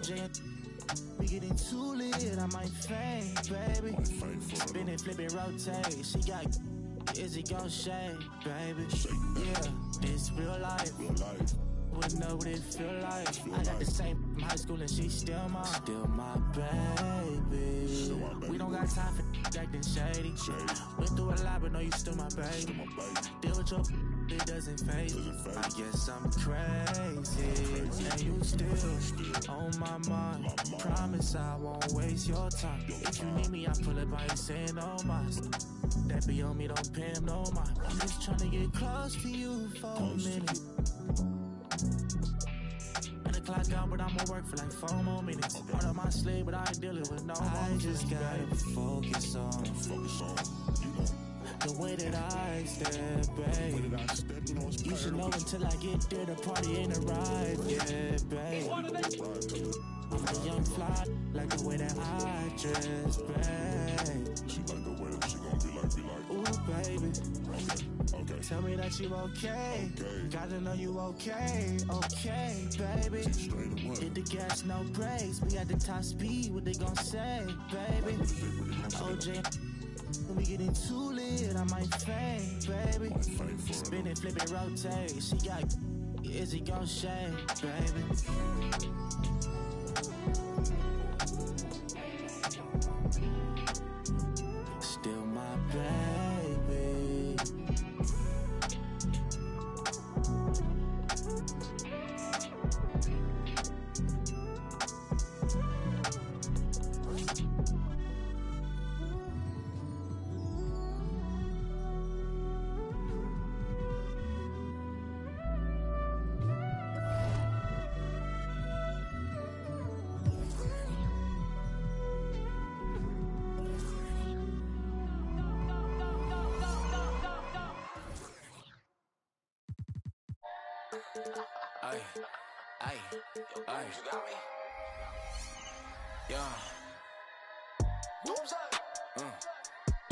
OJ, we getting too lit, I might faint, baby. Spin it, flip it, rotate. She got is it gon' shake, baby? Yeah, this real life. Wouldn't know what it feel like. I got the same from high school and she's still my baby. We don't got time for acting shady. Went through a lot, but no, you still my baby. Deal with your it doesn't phase me. I guess I'm crazy. And you still on my mind. Promise I won't waste your time. If you need me, I pull up, I ain't saying no mas. That be on me, don't pay him no mind. I'm just trying to get close to you for a minute. And the clock out, but I'ma work for like 4 more minutes. Part of my sleep, but I ain't dealing with no more. I just gotta focus on the way that I step, babe. You should know until I get there, the party ain't arrived yet, babe. I'm a young fly, like the way that I dress, babe. She like the way that she gon' be like. Ooh, baby. Okay. Tell me that you okay. Gotta know you okay, baby. Hit the gas, no brakes. We at the top speed, what they gon' say, baby? OJ, we getting too lit, I might faint, baby. Spin it, flip it, rotate. She got is it gon' shake, baby? Still my baby. Ay, you got me? Yeah.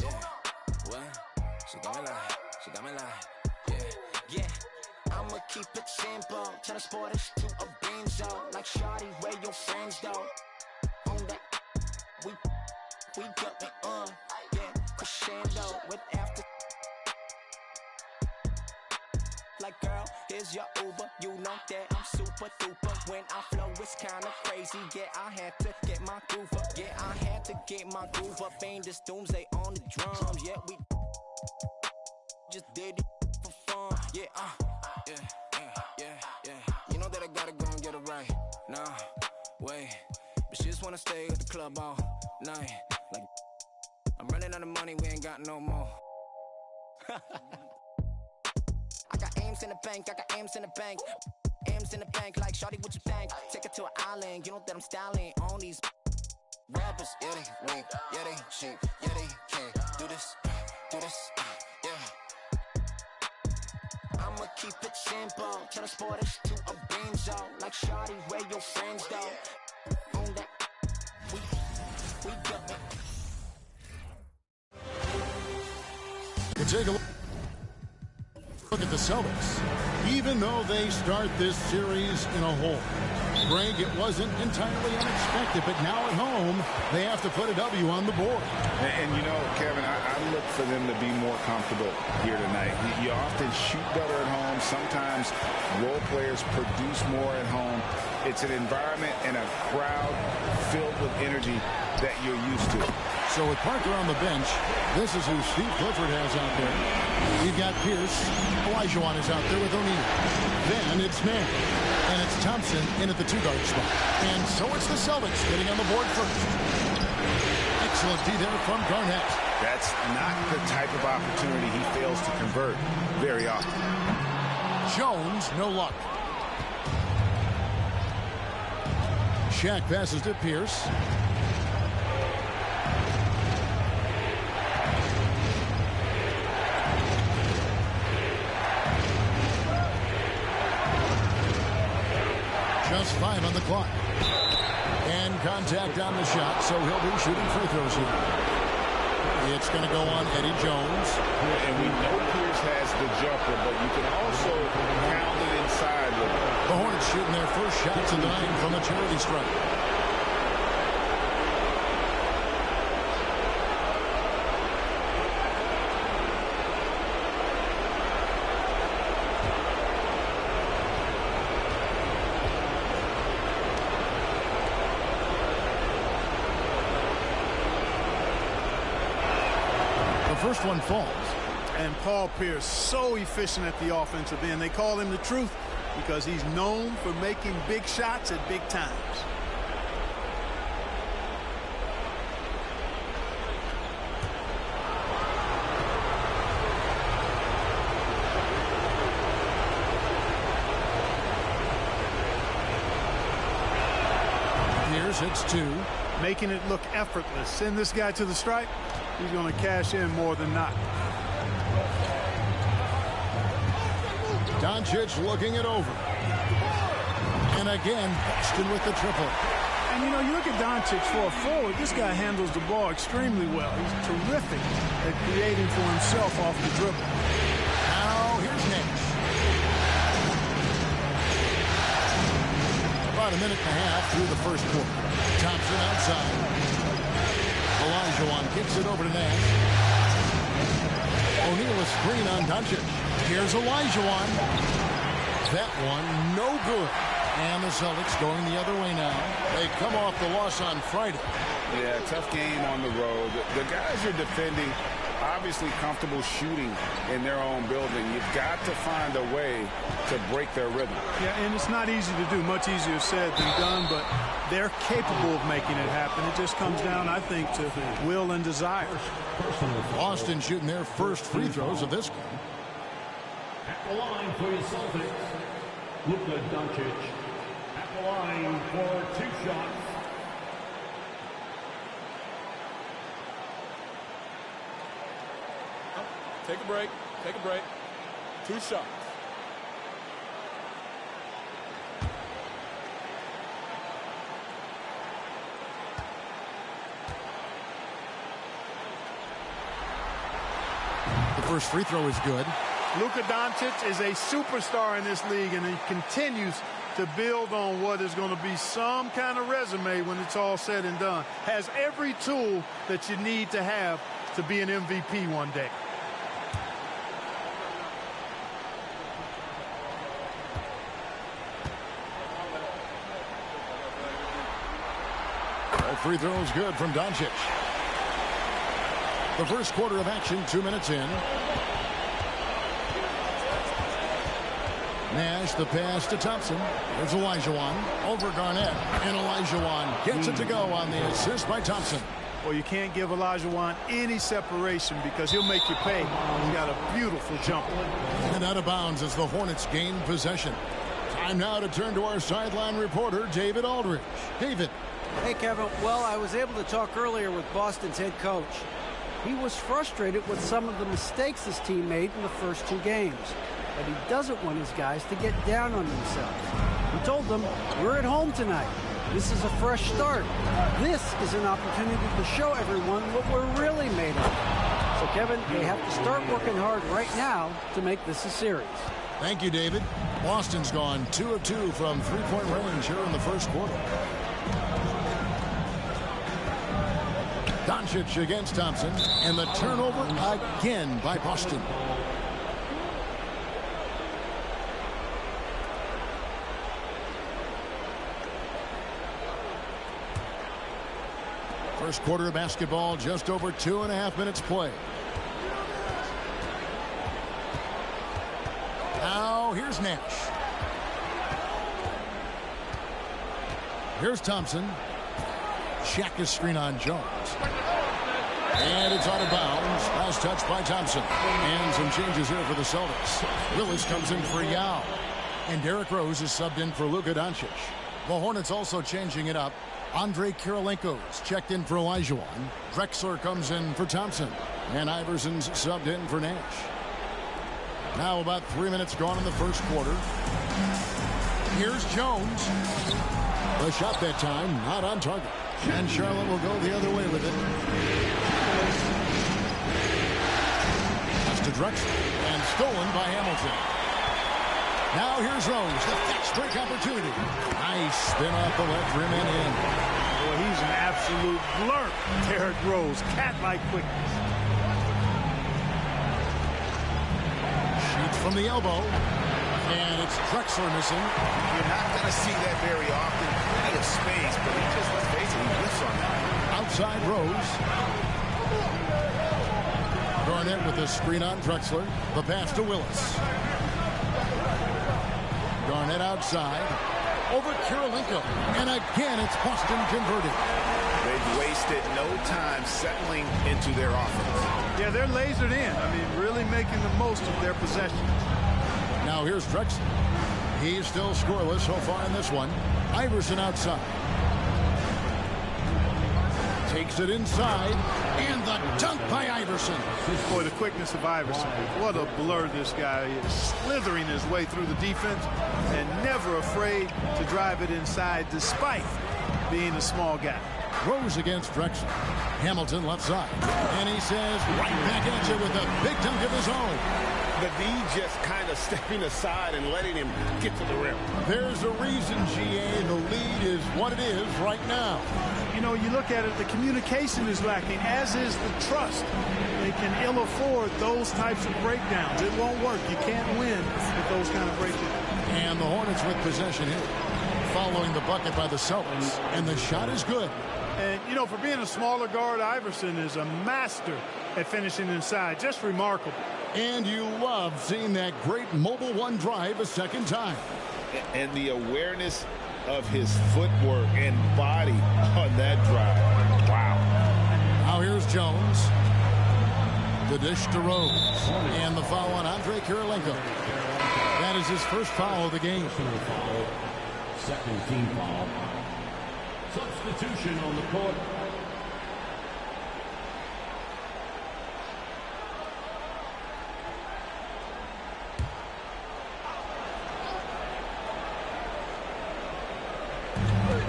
Yeah. What? She got me like, yeah. I'ma keep it simple. Transport us to a benzo. Like shawty, where your friends though? On that, we got me on. Yeah, crescendo with after. Like girl, here's your Uber. You know that I'm super duper. When I flow, it's kinda crazy. Yeah, I had to get my groove up. Yeah, I had to get my groove up. Ain't this doomsday on the drums. Yeah, we just did it for fun. Yeah, yeah. You know that I gotta go and get it right. Nah, wait. But she just wanna stay at the club all night. Like, I'm running out of money, we ain't got no more. I got Ames in the bank, Ames in the bank, like shawty, what you think? Take it to an island, you know that I'm styling on these rappers. Yeah, they weak, yeah, they cheap, yeah, they can't do this, yeah. I'ma keep it simple, transport us to a benzo. Like shawty, where your friends go? On that, we got it. You take a look at the Celtics. Even though they start this series in a hole, Greg, it wasn't entirely unexpected, but now at home, they have to put a W on the board. And you know, Kevin, I look for them to be more comfortable here tonight. You often shoot better at home. Sometimes role players produce more at home. It's an environment and a crowd filled with energy that you're used to. So with Parker on the bench, this is who Steve Clifford has out there. You've got Pierce. Olajuwon is out there with O'Neal. Then it's Mann. And it's Thompson in at the two-guard spot. And so it's the Celtics getting on the board first. Excellent D there from Garnett. That's not the type of opportunity he fails to convert very often. Jones, no luck. Shaq passes to Pierce. Just 5 on the clock. And contact on the shot, so he'll be shooting free throws here. It's going to go on Eddie Jones. And we know Pierce has the jumper, but you can also pound it inside with him. The Hornets shooting their first shots of the night from a charity strike. first one falls. And Paul Pierce, so efficient at the offensive end. They call him the truth because he's known for making big shots at big times. Pierce hits 2. Making it look effortless. Send this guy to the stripe. He's going to cash in more than not. Doncic looking it over. And again, Boston with the triple. And, you know, you look at Doncic for a forward, this guy handles the ball extremely well. He's terrific at creating for himself off the dribble. Now, here's Nash. About a minute and a half through the first quarter. Thompson outside. Olajuwon kicks it over to Nash. O'Neal a screen on Doncic. Here's Olajuwon. That one, no good. And the Celtics going the other way now. They come off the loss on Friday. Yeah, tough game on the road. The guys you're defending, obviously comfortable shooting in their own building. You've got to find a way to break their rhythm. Yeah, and it's not easy to do. Much easier said than done, but they're capable of making it happen. It just comes down, I think, to will and desire. Boston shooting their first free throws of this game. At the line for the Celtics, Luka Doncic. At the line for 2 shots. Take a break. Take a break. 2 shots. The first free throw is good. Luka Doncic is a superstar in this league, and he continues to build on what is going to be some kind of resume when it's all said and done. Has every tool that you need to have to be an MVP one day. That free throw is good from Doncic. The first quarter of action, 2 minutes in. Nash, the pass to Thompson. There's Olajuwon over Garnett. And Olajuwon gets it to go on the assist by Thompson. Well, you can't give Olajuwon any separation because he'll make you pay. He's got a beautiful jumper. And out of bounds as the Hornets gain possession. Time now to turn to our sideline reporter, David Aldridge. David. Hey, Kevin. Well, I was able to talk earlier with Boston's head coach. He was frustrated with some of the mistakes his team made in the first 2 games. But he doesn't want his guys to get down on themselves. He told them, we're at home tonight. This is a fresh start. This is an opportunity to show everyone what we're really made of. So, Kevin, they have to start working hard right now to make this a series. Thank you, David. Boston's gone 2 of 2 from three-point range here in the first quarter. Doncic against Thompson, and the turnover again by Boston. First quarter of basketball, just over 2.5 minutes play. Now, here's Nash. Here's Thompson. Shaq screen on Jones. And it's out of bounds. Last touch by Thompson. And some changes here for the Celtics. Willis comes in for Yao. And Derrick Rose is subbed in for Luka Doncic. The Hornets also changing it up. Andre Kirilenko's checked in for Olajuwon. Drexler comes in for Thompson. And Iverson's subbed in for Nash. Now about 3 minutes gone in the first quarter. Here's Jones. The shot that time, not on target. And Charlotte will go the other way with it. Pass to Drexler. And stolen by Hamilton. Now here's Rose. The fast break opportunity. Nice spin off the left rim and in. Boy, he's an absolute blur. Derrick Rose, cat-like quickness. Shoots from the elbow. And it's Drexler missing. You're not going to see that very often. Plenty of space, but he just, let's face it, he whiffs on that. Outside Rose. Garnett with a screen on Drexler. The pass to Willis. Garnett outside. Over Kirilenko. And again, it's Boston converted. They've wasted no time settling into their offense. Yeah, they're lasered in. I mean, really making the most of their possession. Now here's Drexler. He's still scoreless so far in this one. Iverson outside. Takes it inside. And the dunk by Iverson. Boy, the quickness of Iverson. What a blur this guy is. Slithering his way through the defense and never afraid to drive it inside despite being a small guy. Rose against Drexler. Hamilton left side. And he says right back at you with a big dunk of his own. The D just kind of stepping aside and letting him get to the rim. There's a reason, GA, the lead is what it is right now. You know, you look at it, the communication is lacking, as is the trust. They can ill afford those types of breakdowns. It won't work. You can't win with those kind of breakdowns. And the Hornets with possession here, following the bucket by the Celtics. And the shot is good. And, you know, for being a smaller guard, Iverson is a master at finishing inside. Just remarkable. And you love seeing that great mobile one drive a second time. And the awareness of his footwork and body on that drive. Wow. Now here's Jones. The dish to Rose. And the foul on Andre Kirilenko. That is his first foul of the game. Second team foul. Substitution on the court.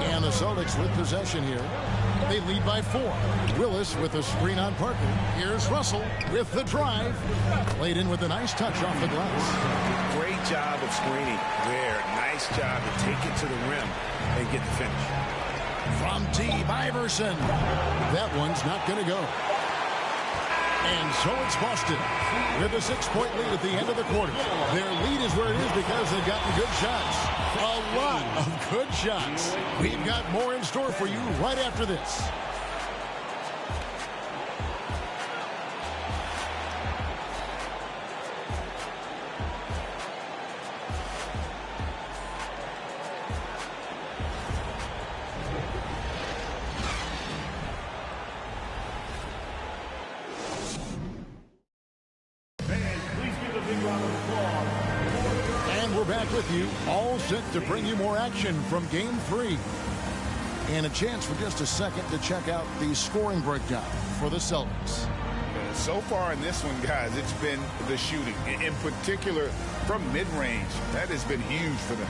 And the Celtics with possession here. They lead by 4. Willis with a screen on Parker. Here's Russell with the drive. Laid in with a nice touch off the glass. Great job of screening there. Nice job to take it to the rim and get the finish. From deep, Iverson. That one's not going to go. And so it's Boston with a 6-point lead at the end of the quarter. Their lead is where it is because they've gotten good shots. A lot of good shots. We've got more in store for you right after this. With you, all set to bring you more action from Game 3. And a chance for just a second to check out the scoring breakdown for the Celtics. So far in this one, guys, it's been the shooting. In particular, from mid-range. That has been huge for them.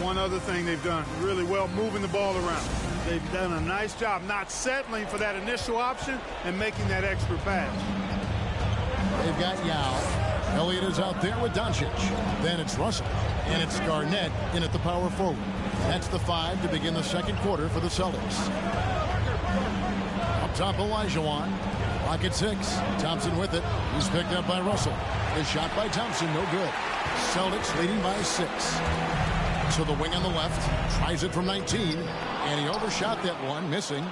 One other thing they've done really well, moving the ball around. They've done a nice job not settling for that initial option and making that extra pass. They've got Yao. Elliott is out there with Doncic. Then it's Russell. And it's Garnett in at the power forward. That's the 5 to begin the second quarter for the Celtics. Up top, Olajuwon. Clock at 6. Thompson with it. He's picked up by Russell. The shot by Thompson, no good. Celtics leading by 6. So the wing on the left tries it from 19. And he overshot that one, missing.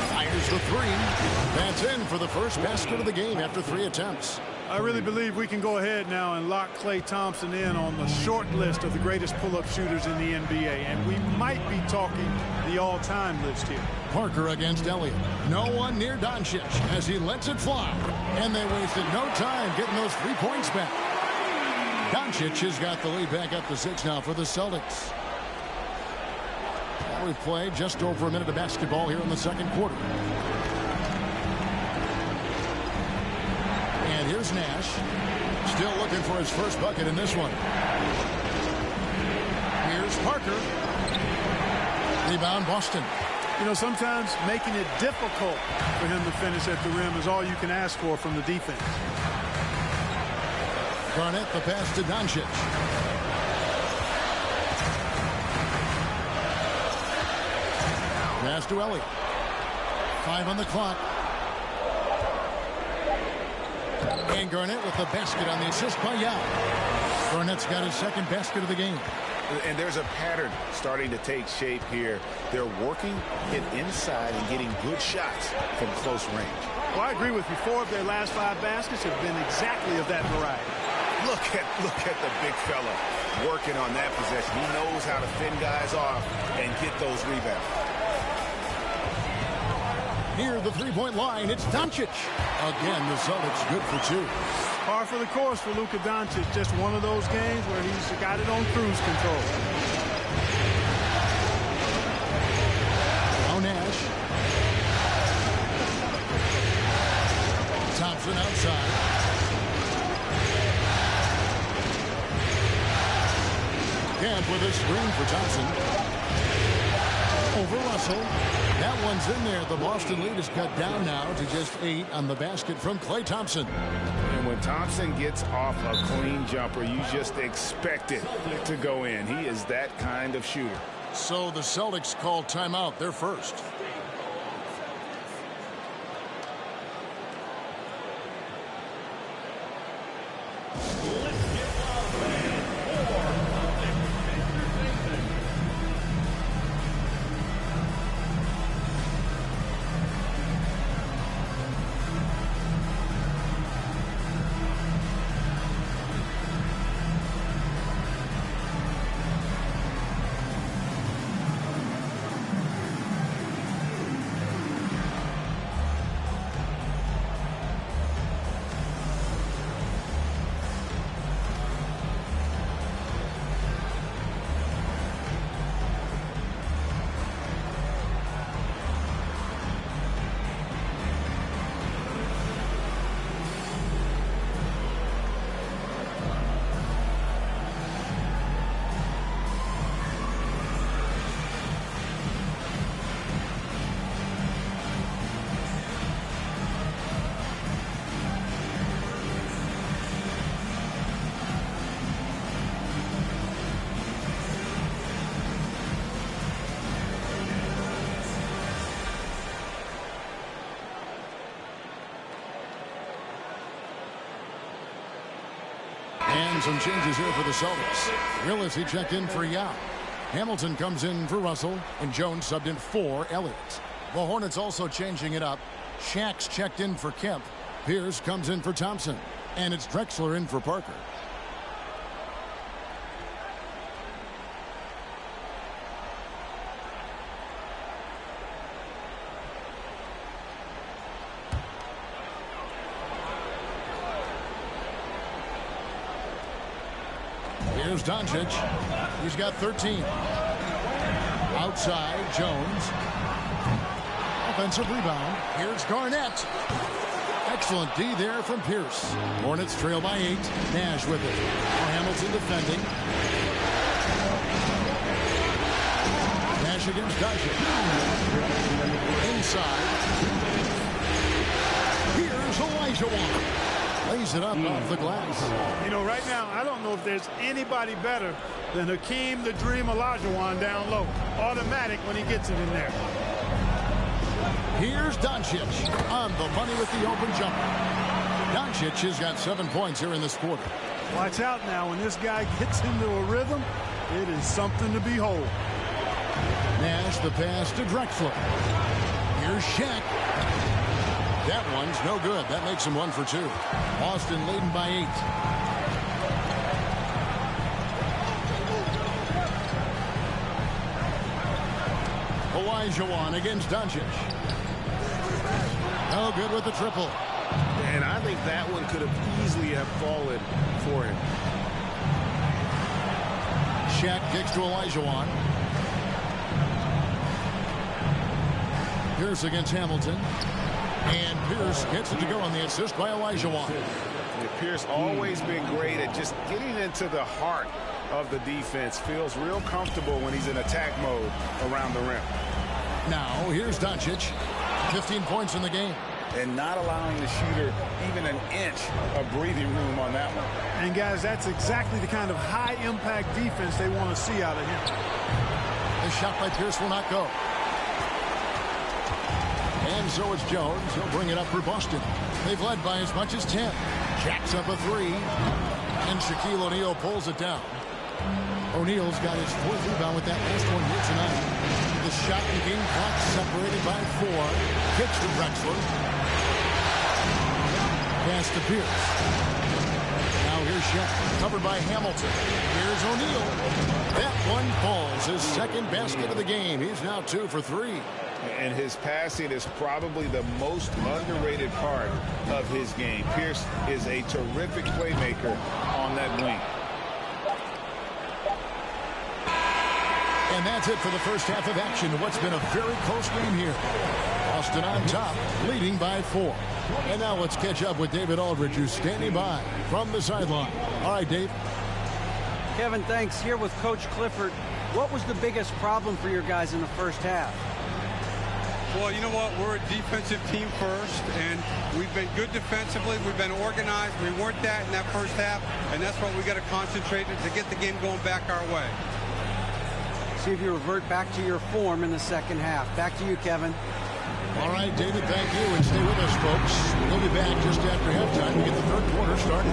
Fires the 3. That's in for the first basket of the game after 3 attempts. I really believe we can go ahead now and lock Klay Thompson in on the short list of the greatest pull-up shooters in the NBA. And we might be talking the all-time list here. Parker against Elliott. No one near Doncic as he lets it fly. And they wasted no time getting those 3 points back. Doncic has got the lead back up to 6 now for the Celtics. Well, we've played just over a minute of basketball here in the second quarter. And here's Nash. Still looking for his first bucket in this one. Here's Parker. Rebound Boston. You know, sometimes making it difficult for him to finish at the rim is all you can ask for from the defense. Garnett, the pass to Doncic. Pass to Elliott. 5 on the clock. And Garnett with the basket on the assist by Yao. Garnett's got his second basket of the game. And there's a pattern starting to take shape here. They're working it inside and getting good shots from close range. Well, I agree with you. 4 of their last 5 baskets have been exactly of that variety. Look at the big fella working on that possession. He knows how to fend guys off and get those rebounds. Near the three-point line, it's Doncic. Again, the Celtics good for 2. Par for the course for Luka Doncic. Just one of those games where he's got it on cruise control. Now Nash. Thompson outside. Camp with a screen for Thompson. Over Russell. That one's in there. The Boston lead is cut down now to just 8 on the basket from Klay Thompson. And when Thompson gets off a clean jumper, you just expect it to go in. He is that kind of shooter. So the Celtics call timeout. They're first. And some changes here for the Celtics. Willis, he checked in for Yao. Hamilton comes in for Russell, and Jones subbed in for Elliott. The Hornets also changing it up. Shack's checked in for Kemp. Pierce comes in for Thompson. And it's Drexler in for Parker. Here's Doncic. He's got 13. Outside, Jones. Offensive rebound. Here's Garnett. Excellent D there from Pierce. Hornets trail by 8. Nash with it. Now Hamilton defending. Nash against Doncic. Inside. Here's Olajuwon. Lays it up off the glass. You know, right now, I don't know if there's anybody better than Hakeem the Dream Olajuwon down low. Automatic when he gets it in there. Here's Doncic on the money with the open jumper. Doncic has got 7 points here in this quarter. Watch out now. When this guy gets into a rhythm, it is something to behold. Nash the pass to Drexler. Here's Shaq. That one's no good. That makes him 1 for 2. Boston leading by 8. Olajuwon against Doncic. No good with the triple. And I think that one could have easily have fallen for him. Shaq kicks to Olajuwon. Pierce against Hamilton. And Pierce gets it to go on the assist by Olajuwon. Yeah, Pierce always been great at just getting into the heart of the defense. Feels real comfortable when he's in attack mode around the rim. Now, here's Doncic. 15 points in the game. And not allowing the shooter even an inch of breathing room on that one. And, guys, that's exactly the kind of high-impact defense they want to see out of him. The shot by Pierce will not go. And so it's Jones. He'll bring it up for Boston. They've led by as much as 10. Jacks up a 3. And Shaquille O'Neal pulls it down. O'Neal's got his 4th rebound with that last one here tonight. The shot and game clock separated by 4. Kicks to Drexler. Pass to Pierce. Now here's Shaq, covered by Hamilton. Here's O'Neal. That one falls. His second basket of the game. He's now 2 for 3. And his passing is probably the most underrated part of his game. Pierce is a terrific playmaker on that wing. And that's it for the first half of action. What's been a very close game here. Boston on top, leading by 4. And now let's catch up with David Aldridge, who's standing by from the sideline. All right, Dave. Kevin, thanks. Here with Coach Clifford. What was the biggest problem for your guys in the first half? Well, you know what? We're a defensive team first, and we've been good defensively. We've been organized. We weren't that in that first half, and that's what we got to concentrate on to get the game going back our way. See if you revert back to your form in the second half. Back to you, Kevin. All right, David, thank you, and stay with us, folks. We'll be back just after halftime to get the third quarter started.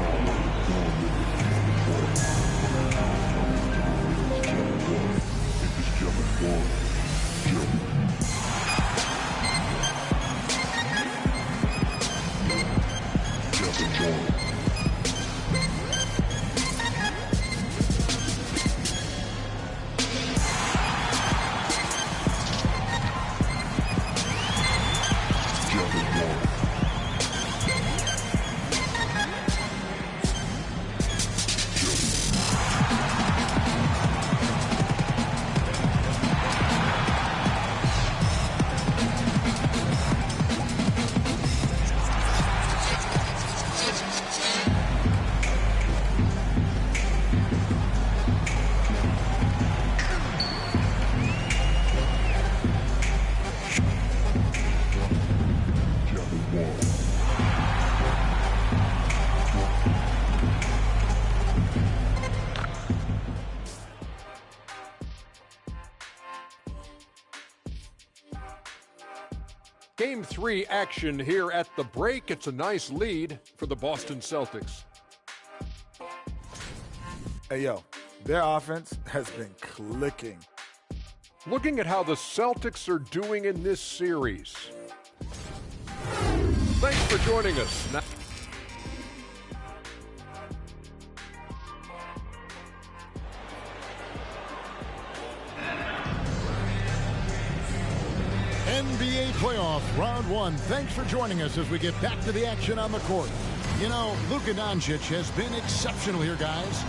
Game 3 action here at the break. It's a nice lead for the Boston Celtics. Hey, yo, their offense has been clicking. Looking at how the Celtics are doing in this series. Thanks for joining us. Now NBA playoff round 1. Thanks for joining us as we get back to the action on the court. You know, Luka Doncic has been exceptional here, guys.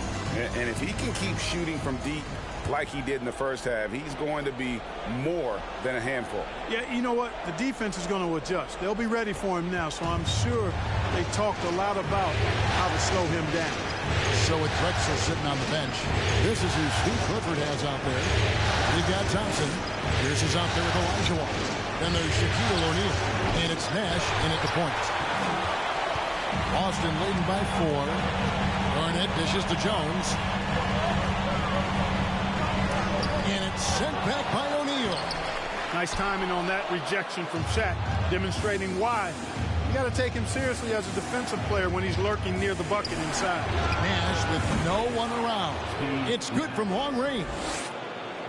And if he can keep shooting from deep like he did in the first half, he's going to be more than a handful. Yeah, you know what? The defense is going to adjust. They'll be ready for him now, so I'm sure they talked a lot about how to slow him down. So with Drexler sitting on the bench, this is who Steve Clifford has out there. We've got Thompson. Pierce is out there with Elijah. Then there's Shaquille O'Neal. And it's Nash in at the point. Boston leading by 4. Garnett dishes to Jones. And it's sent back by O'Neal. Nice timing on that rejection from Shaq, demonstrating why you got to take him seriously as a defensive player when he's lurking near the bucket inside. Nash with no one around. It's good from long range.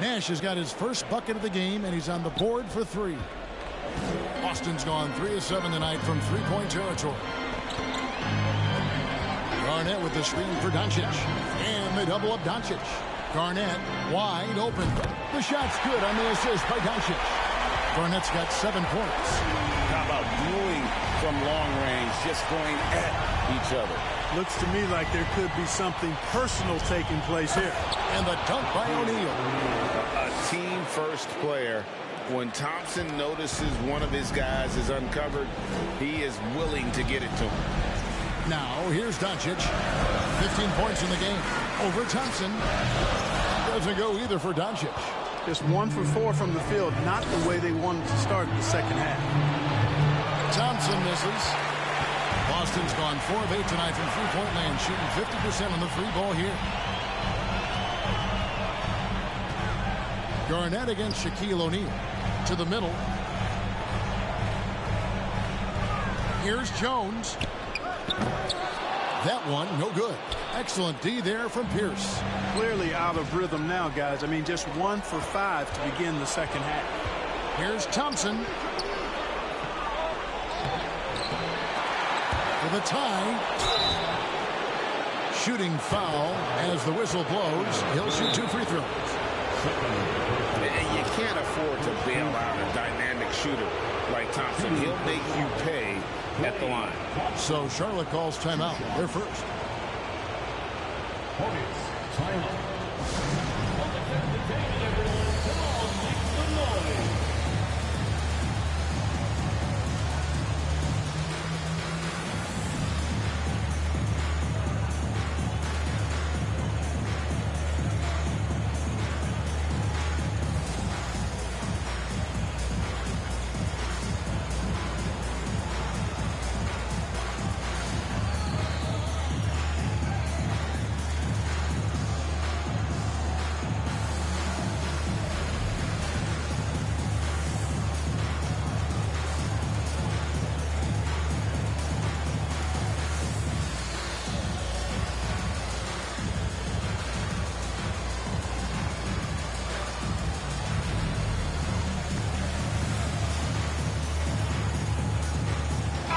Nash has got his first bucket of the game, and he's on the board for 3. Boston's gone 3 of 7 tonight from three-point territory. Garnett with the screen for Doncic. And they double up Doncic. Garnett wide open. The shot's good on the assist by Doncic. Garnett's got 7 points. How about dueling from long range, just going at each other? Looks to me like there could be something personal taking place here. And the dunk by O'Neal. A team-first player. When Thompson notices one of his guys is uncovered, he is willing to get it to him. Now, here's Doncic. 15 points in the game. Over Thompson. Doesn't go either for Doncic. Just 1 for 4 from the field. Not the way they wanted to start the second half. Thompson misses. Boston's gone 4 of 8 tonight from three-point land, shooting 50% on the free ball here. Garnett against Shaquille O'Neal. To the middle. Here's Jones. That one, no good. Excellent D there from Pierce. Clearly out of rhythm now, guys. I mean, just 1 for 5 to begin the second half. Here's Thompson. For the tie. Shooting foul as the whistle blows. He'll shoot 2 free throws. And you can't afford to bail out a dynamic shooter like Thompson. He'll make you pay at the line. So Charlotte calls timeout. They're first.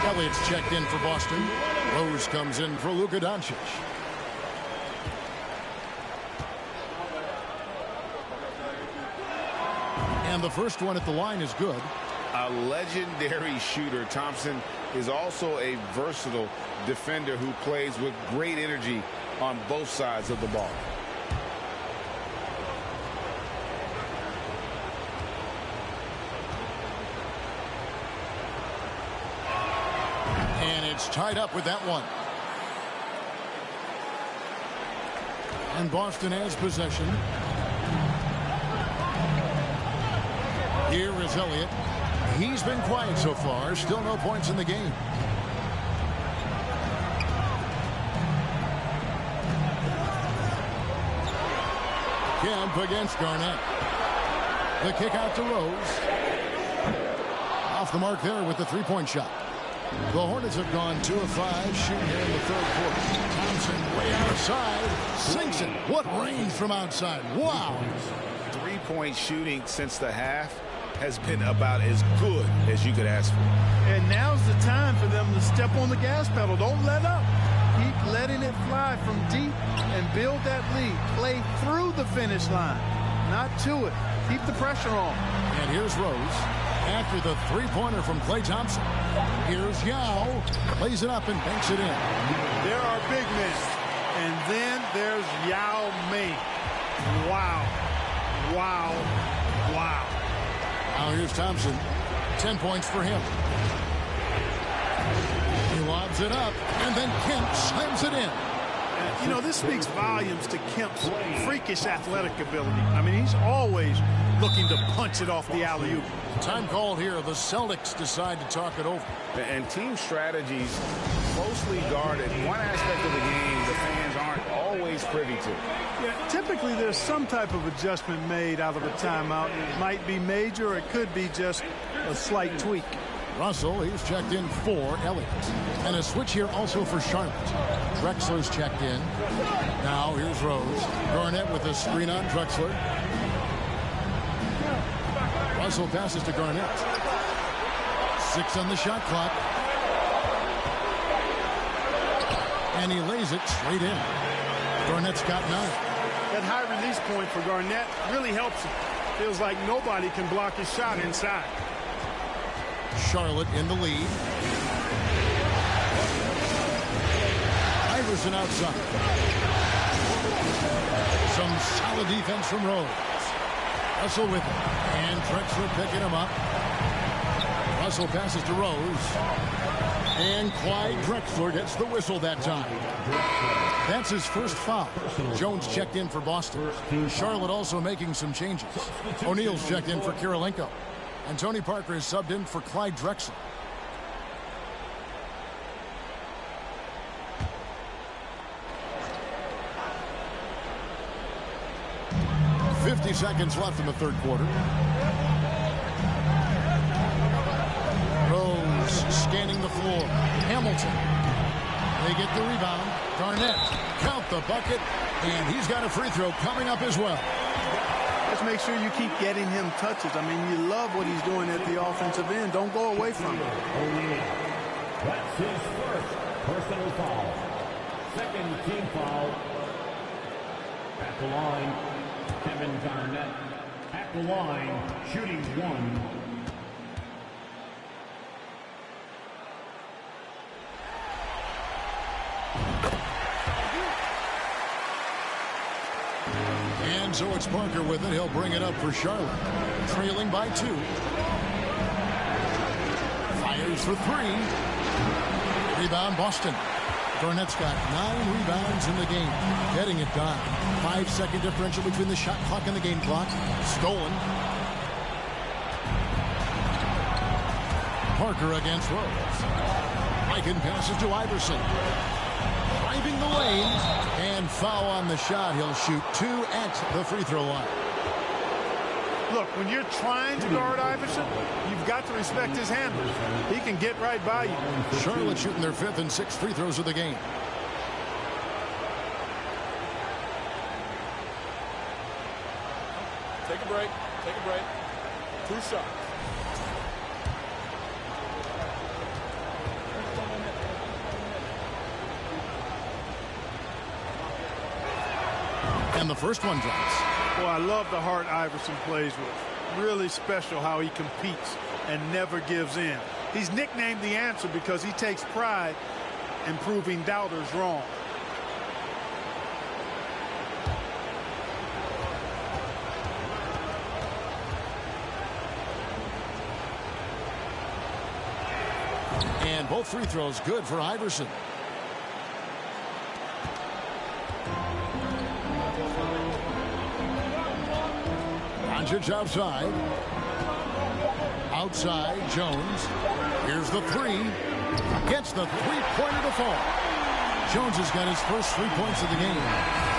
Elliott's checked in for Boston. Rose comes in for Luka Doncic. And the first one at the line is good. A legendary shooter, Thompson is also a versatile defender who plays with great energy on both sides of the ball. It's tied up with that one. And Boston has possession. Here is Elliott. He's been quiet so far. Still no points in the game. Kemp against Garnett. The kick out to Rose. Off the mark there with the three-point shot. The Hornets have gone 2 of 5 shooting here in the third quarter. Thompson way outside. Sinks it. What range from outside. Wow. 3-point shooting since the half has been about as good as you could ask for. And now's the time for them to step on the gas pedal. Don't let up. Keep letting it fly from deep and build that lead. Play through the finish line, not to it. Keep the pressure on. And here's Rose. After the three-pointer from Klay Thompson. Here's Yao. Lays it up and banks it in. There are big men. And then there's Yao Ming. Wow. Wow. Wow. Now here's Thompson. 10 points for him. He lobs it up, and then Kemp slams it in. You know, this speaks volumes to Kemp's freakish athletic ability. I mean, he's always looking to punch it off the alley-oop. Time called here. The Celtics decide to talk it over. And team strategies closely guarded. One aspect of the game the fans aren't always privy to. Yeah, typically there's some type of adjustment made out of a timeout. It might be major, or it could be just a slight tweak. Russell, he's checked in for Elliott. And a switch here also for Charlotte. Drexler's checked in. Now here's Rose. Garnett with a screen on Drexler. Russell passes to Garnett. 6 on the shot clock. And he lays it straight in. Garnett's got 9. That high release point for Garnett really helps him. Feels like nobody can block his shot inside. Charlotte in the lead. Iverson outside. Some solid defense from Rose. Russell with it. And Drexler picking him up. Russell passes to Rose. And Clyde Drexler gets the whistle that time. That's his first foul. Jones checked in for Boston. Charlotte also making some changes. O'Neal's checked in for Kirilenko. And Tony Parker is subbed in for Clyde Drexler. .50 seconds left in the third quarter. Rose scanning the floor. Hamilton. They get the rebound. Garnett, count the bucket, and he's got a free throw coming up as well. Just make sure you keep getting him touches. I mean, you love what he's doing at the offensive end. Don't go away from it. That's his first personal foul. Second team foul. At the line, Kevin Garnett. At the line, shooting one. And so it's Parker with it. He'll bring it up for Charlotte. Trailing by 2. Fires for 3. Rebound Boston. Garnett's got 9 rebounds in the game. Getting it done. 5-second differential between the shot clock and the game clock. Stolen. Parker against Rose. Eichen passes to Iverson. Driving the lane. And foul on the shot. He'll shoot 2 at the free throw line. Look, when you're trying to guard Iverson, you've got to respect his handle. He can get right by you. Charlotte shooting their 5th and 6th free throws of the game. Take a break. Take a break. 2 shots. And the first one drops. Well, I love the heart Iverson plays with. Really special how he competes and never gives in. He's nicknamed the answer because he takes pride in proving doubters wrong. And both free throws good for Iverson. Doncic outside. Outside, Jones. Here's the 3. Gets the three-pointer to fall. Jones has got his first 3 points of the game.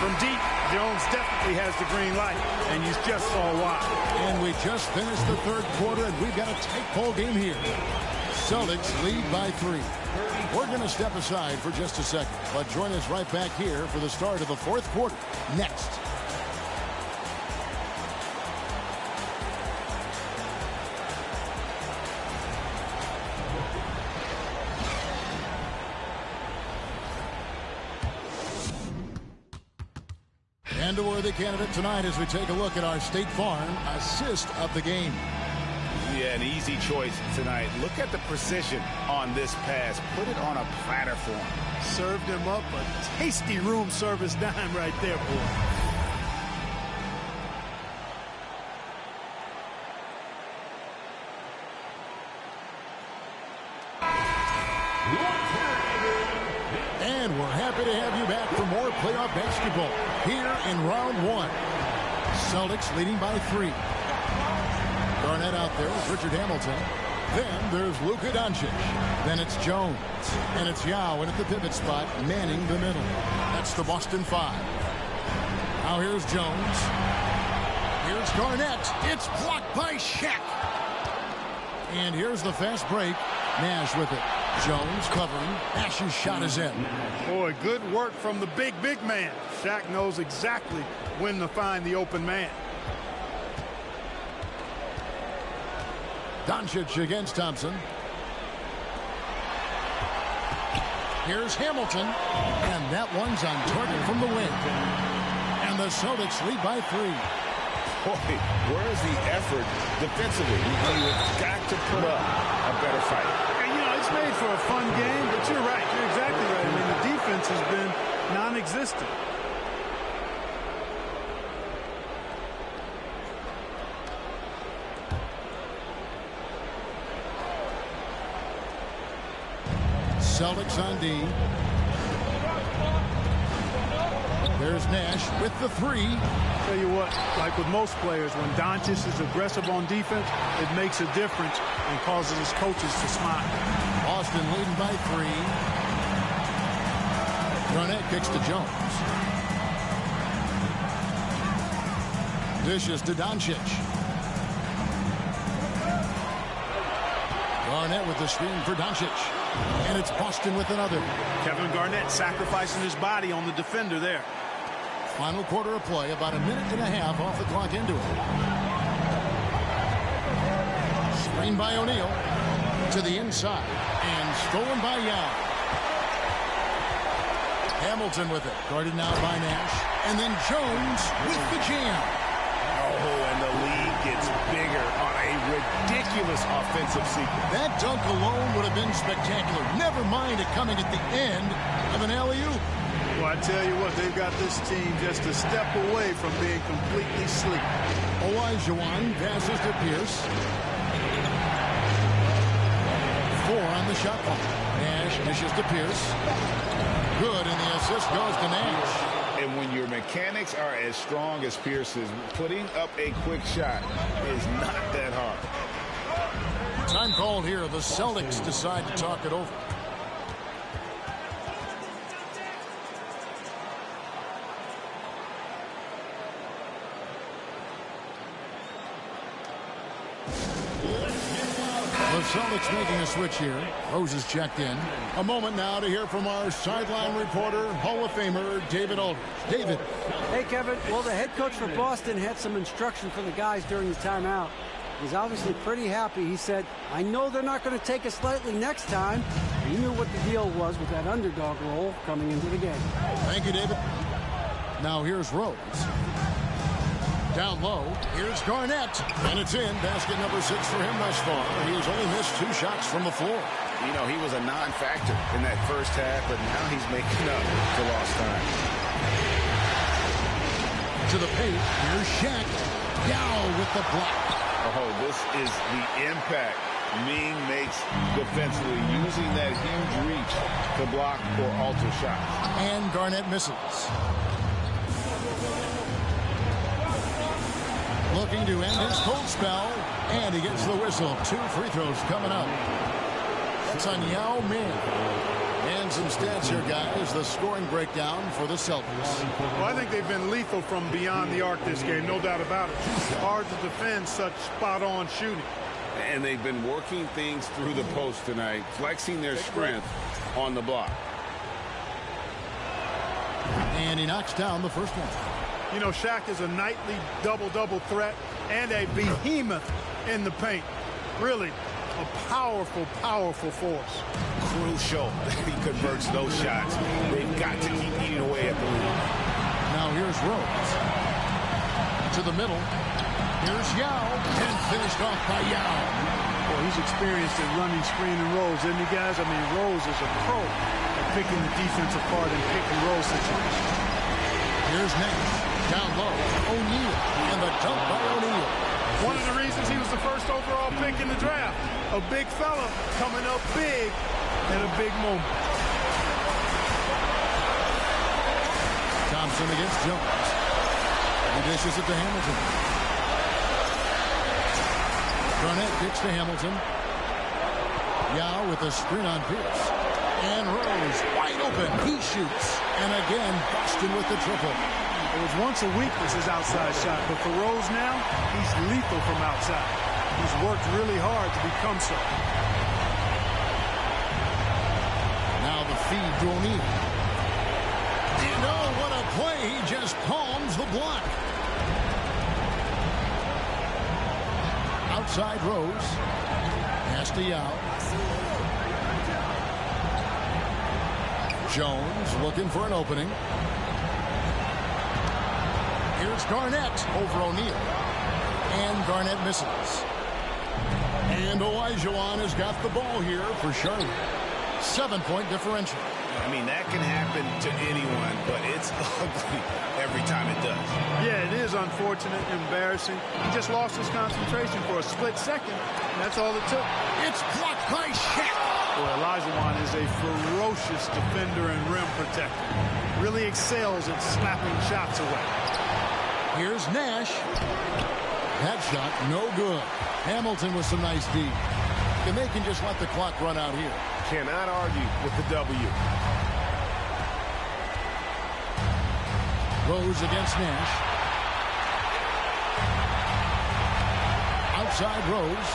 From deep, Jones definitely has the green light, and you just saw why. And we just finished the 3rd quarter, and we've got a tight ball game here. Celtics lead by 3. We're going to step aside for just a second, but join us right back here for the start of the 4th quarter next. And a worthy candidate tonight as we take a look at our State Farm assist of the game. Yeah, an easy choice tonight. Look at the precision on this pass. Put it on a platter for him. Served him up a tasty room service dime right there, boy. And we're happy to have you back for more playoff basketball here in round 1. Celtics leading by 3. Garnett out there with Richard Hamilton. Then there's Luka Doncic. Then it's Jones. And it's Yao in at the pivot spot, manning the middle. That's the Boston 5. Now here's Jones. Here's Garnett. It's blocked by Shaq. And here's the fast break. Nash with it. Jones covering. Nash's shot is in. Boy, good work from the big man. Shaq knows exactly when to find the open man. Doncic against Thompson. Here's Hamilton. And that one's on target from the wing. And the Celtics lead by 3. Boy, where's the effort defensively? You've got to put up a better fight. And, you know, it's made for a fun game, but you're right. You're exactly right. I mean, the defense has been non-existent. Celtics on D. There's Nash with the 3. Tell you what, like with most players, when Doncic is aggressive on defense, it makes a difference and causes his coaches to smile. Boston leading by 3. Garnett kicks to Jones. Dishes to Doncic. Garnett with the screen for Doncic. And it's Boston with another. Kevin Garnett sacrificing his body on the defender there. Final quarter of play, about a minute and a half off the clock into it. Screen by O'Neal to the inside and stolen by Yao. Hamilton with it, guarded now by Nash, and then Jones with the jam. Oh, and the lead gets bigger on a ridiculous offensive sequence. That dunk alone would have been spectacular. Never mind it coming at the end of an alley-oop. Well, I tell you what, they've got this team just a step away from being completely sleep. Olajuwon passes to Pierce. 4 on the shot clock. Nash dishes to Pierce. Good, and the assist goes to Nash. And when your mechanics are as strong as Pierce's, putting up a quick shot is not that hard. Time called here. The Celtics decide to talk it over. The Celtics making a switch here. Rose is checked in. A moment now to hear from our sideline reporter, Hall of Famer David Aldridge. David. Hey, Kevin. Well, the head coach for Boston had some instruction for the guys during the timeout. He's obviously pretty happy. He said, I know they're not going to take us lightly next time. He knew what the deal was with that underdog role coming into the game. Thank you, David. Now here's Rose. Down low, here's Garnett, and it's in. Basket number 6 for him thus far. He has only missed 2 shots from the floor. You know, he was a non-factor in that first half, but now he's making up for lost time. To the paint, here's Shaq. Yao with the block. Oh, this is the impact Ming makes defensively, using that huge reach to block or alter shots. And Garnett misses. Looking to end his cold spell, and he gets the whistle. 2 free throws coming up. That's on Yao Ming. And some stats here, guys. The scoring breakdown for the Celtics. Well, I think they've been lethal from beyond the arc this game, no doubt about it. Hard to defend such spot-on shooting. And they've been working things through the post tonight, flexing their strength on the block. And he knocks down the first one. You know, Shaq is a nightly double-double threat and a behemoth in the paint. Really a powerful, powerful force. Crucial that he converts those shots. They've got to keep eating away at the lead. Now here's Rose. To the middle. Here's Yao. And finished off by Yao. Well, he's experienced at running screen and rolls, isn't he, guys? I mean, Rose is a pro at picking the defense apart in pick-and-roll situations. Here's Nash. Down low, O'Neal, and the dunk by O'Neal. One of the reasons he was the first overall pick in the draft. A big fella coming up big at a big moment. Thompson against Jones. He dishes it to Hamilton. Garnett kicks to Hamilton. Yao with a screen on Pierce. And Rose wide open. He shoots. And again, Boston with the triple. It was once a weakness, his outside shot, but for Rose now, he's lethal from outside. He's worked really hard to become so. Now the feed to O'Neal. And oh, what a play. He just palms the block. Outside Rose. Pass to Yao. Jones looking for an opening. Here's Garnett over O'Neal. And Garnett misses. And Olajuwon has got the ball here for Charlotte. 7-point differential. I mean, that can happen to anyone, but it's ugly every time it does. Yeah, it is unfortunate, embarrassing. He just lost his concentration for a split second, and that's all it took. It's blocked by Shaq. Well, Olajuwon is a ferocious defender and rim protector. Really excels at slapping shots away. Here's Nash. That shot, no good. Hamilton with some nice D. And they can just let the clock run out here. Cannot argue with the W. Rose against Nash. Outside Rose.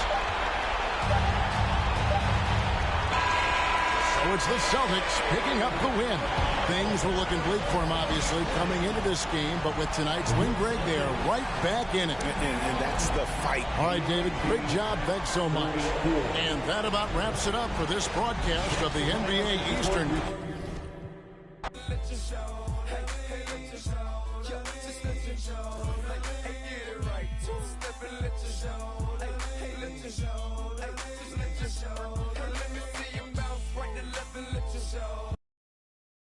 it's the Celtics picking up the win. Things were looking bleak for them, obviously, coming into this game. But with tonight's win, Greg, they are right back in it. And that's the fight. All right, David, great job. Thanks so much. And that about wraps it up for this broadcast of the NBA Eastern. Let you show. Hey, let you show. Yo, just let you show.